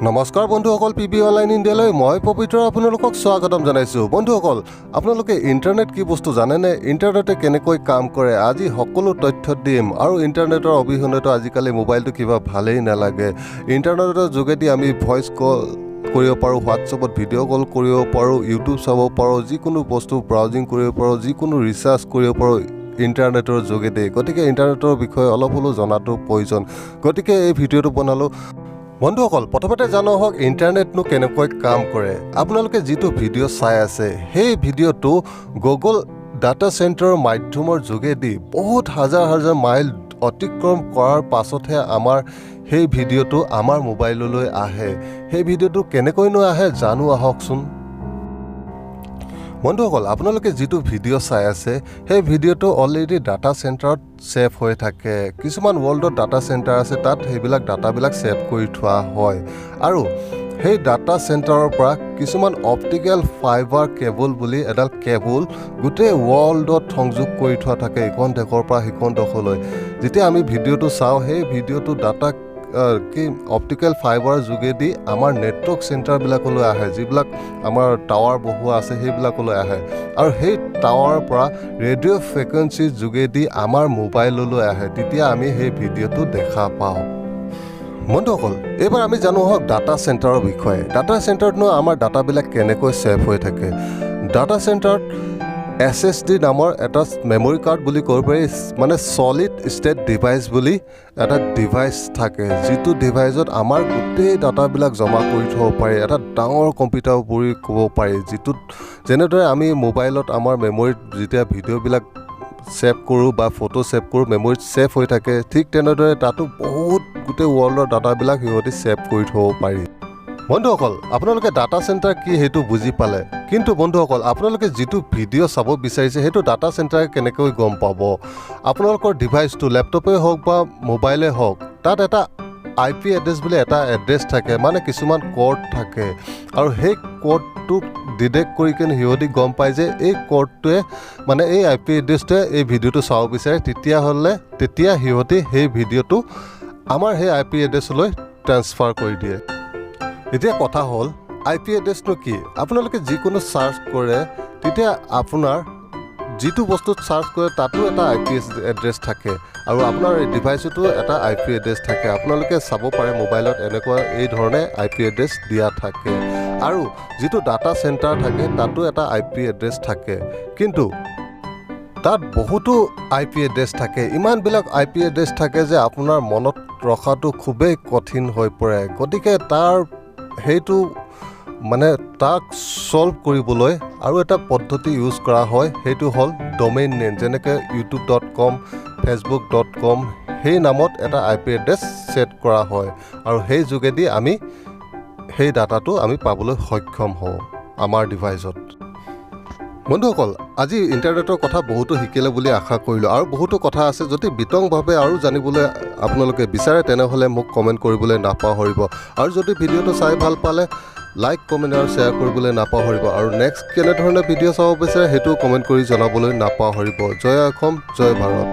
নমস্কাৰ বন্ধুসকল, PB online ইণ্ডিয়ালৈ মই পবিত্ৰ আপোনালোকক স্বাগতম জনাইছোঁ। বন্ধুসকল, আপোনালোকে ইণ্টাৰনেট কি বস্তু জানেনে? ইণ্টাৰনেটে কেনেকৈ কাম কৰে আজি সকলো তথ্য দিম। আৰু ইণ্টাৰনেটৰ অবিহনেতো আজিকালি মোবাইলটো কিবা ভালেই নালাগে। ইণ্টাৰনেটৰ যোগেদি আমি ভইচ কল কৰিব পাৰোঁ, হোৱাটছএপত ভিডিঅ' কল কৰিব পাৰোঁ, ইউটিউব চাব পাৰোঁ, যিকোনো বস্তু ব্ৰাউজিং কৰিব পাৰোঁ, যিকোনো ৰিচাৰ্চ কৰিব পাৰোঁ ইণ্টাৰনেটৰ যোগেদি। গতিকে ইণ্টাৰনেটৰ বিষয়ে অলপ হ'লেও জনাটো প্ৰয়োজন। গতিকে এই ভিডিঅ'টো বনালোঁ। বন্ধুসকল, প্ৰথমতে জানো হওক ইণ্টাৰনেটনো কেনেকৈ কাম কৰে। আপোনালোকে যিটো ভিডিঅ' চাই আছে সেই ভিডিঅ'টো গুগল ডাটা চেণ্টাৰৰ মাধ্যমৰ যোগেদি বহুত হাজাৰ হাজাৰ মাইল অতিক্ৰম কৰাৰ পাছতহে আমাৰ সেই ভিডিঅ'টো আমাৰ মোবাইললৈ আহে। সেই ভিডিঅ'টো কেনেকৈনো আহে জানো আহকচোন। বন্ধুসকল, আপোনালোকে যিটো ভিডিঅ' চাই আছে সেই ভিডিঅ'টো অলৰেডি ডাটা চেণ্টাৰত ছেভ হৈ থাকে। কিছুমান ৱৰ্ল্ডত ডাটা চেণ্টাৰ আছে, তাত সেইবিলাক ডাটাবিলাক ছেভ কৰি থোৱা হয়। আৰু সেই ডাটা চেণ্টাৰৰ পৰা কিছুমান অপটিকেল ফাইবাৰ কেবল বুলি এডাল কেবল গোটেই ৱৰ্ল্ডত সংযোগ কৰি থোৱা থাকে, ইখন দেশৰ পৰা সিখন দেশলৈ। যেতিয়া আমি ভিডিঅ'টো চাওঁ সেই ভিডিঅ'টো ডাটা অপটিকেল ফাইবাৰ যোগেদি আমাৰ নেটৱৰ্ক চেণ্টাৰবিলাকলৈ আহে, যিবিলাক আমাৰ টাৱাৰ বহোৱা আছে সেইবিলাকলৈ আহে। আৰু সেই টাৱাৰৰ পৰা ৰেডিঅ' ফ্ৰিকুৱেঞ্চিৰ যোগেদি আমাৰ মোবাইললৈ আহে। তেতিয়া আমি সেই ভিডিঅ'টো দেখা পাওঁ। বন্ধুসকল, এইবাৰ আমি জানো হওক ডাটা চেণ্টাৰৰ বিষয়ে। ডাটা চেণ্টাৰতনো আমাৰ ডাটাবিলাক কেনেকৈ ছেভ হৈ থাকে। ডাটা চেণ্টাৰত SSD নামৰ এটা মেমৰি কাৰ্ড বুলি ক'ব পাৰি, মানে ছলিড ষ্টেট ডিভাইচ বুলি এটা ডিভাইচ থাকে, যিটো ডিভাইচত আমাৰ গোটেই ডাটাবিলাক জমা কৰি থ'ব পাৰি। এটা ডাঙৰ কম্পিউটাৰ বুলি ক'ব পাৰি, যিটোত যেনেদৰে আমি মোবাইলত আমাৰ মেমৰিত যেতিয়া ভিডিঅ'বিলাক ছেভ কৰোঁ বা ফটো ছেভ কৰোঁ মেমৰিত ছেভ হৈ থাকে, ঠিক তেনেদৰে তাতো বহুত গোটেই ৱৰ্ল্ডৰ ডাটাবিলাক সিহঁতি ছেভ কৰি থ'ব পাৰি। বন্ধুসকল, আপোনালোকে ডাটা চেণ্টাৰ কি সেইটো বুজি পালে। কিন্তু বন্ধুসকল, আপোনালোকে যিটো ভিডিঅ' চাব বিচাৰিছে সেইটো ডাটা চেণ্টাৰে কেনেকৈ গম পাব? আপোনালোকৰ ডিভাইচটো লেপটপেই হওক বা মোবাইলেই হওক, তাত এটা IP এড্ৰেছ বুলি এটা এড্ৰেছ থাকে, মানে কিছুমান ক'ড থাকে। আৰু সেই ক'ডটোক ডিটেক্ট কৰি কিনে সিহঁতি গম পায় যে এই ক'ডটোৱে মানে এই IP এড্ৰেছটোৱে এই ভিডিঅ'টো চাব বিচাৰে। তেতিয়া সিহঁতি সেই ভিডিঅ'টো আমাৰ সেই IP এড্ৰেছলৈ ট্ৰেন্সফাৰ কৰি দিয়ে। এতিয়া কথা হ'ল IP এড্ৰেছটো কি? আপোনালোকে যিকোনো চাৰ্চ কৰে তেতিয়া আপোনাৰ যিটো বস্তুত চাৰ্চ কৰে তাতো এটা IP এড্ৰেছ থাকে, আৰু আপোনাৰ ডিভাইচতো এটা IP এড্ৰেছ থাকে। আপোনালোকে চাব পাৰে মোবাইলত এনেকুৱা এই ধৰণে IP এড্ৰেছ দিয়া থাকে। আৰু যিটো ডাটা চেণ্টাৰ থাকে তাতো এটা IP এড্ৰেছ থাকে, কিন্তু তাত বহুতো IP এড্ৰেছ থাকে। ইমানবিলাক IP এড্ৰেছ থাকে যে আপোনাৰ মনত ৰখাটো খুবেই কঠিন হৈ পৰে। গতিকে সেইটো মানে তাক ছল্ভ কৰিবলৈ আৰু এটা পদ্ধতি ইউজ কৰা হয়, সেইটো হ'ল ডমেইন নেম। যেনেকৈ youtube.com, facebook.com সেই নামত এটা IP এড্ৰেছ ছেট কৰা হয়, আৰু সেই যোগেদি আমি সেই ডাটাটো আমি পাবলৈ সক্ষম হওঁ আমাৰ ডিভাইচত। বন্ধুসকল, আজি ইণ্টাৰনেটৰ কথা বহুতো শিকিলে বুলি আশা কৰিলোঁ, আৰু বহুতো কথা আছে। যদি বিতংভাৱে আৰু জানিবলৈ আপোনালোকে বিচাৰে তেনেহ'লে মোক কমেণ্ট কৰিবলৈ নাপাহৰিব। আৰু যদি ভিডিঅ'টো চাই ভাল পালে লাইক, কমেণ্ট আৰু শ্বেয়াৰ কৰিবলৈ নাপাহৰিব। আৰু নেক্সট কেনেধৰণে ভিডিঅ' চাব বিচাৰে সেইটোও কমেণ্ট কৰি জনাবলৈ নাপাহৰিব। জয় অসম, জয় ভাৰত।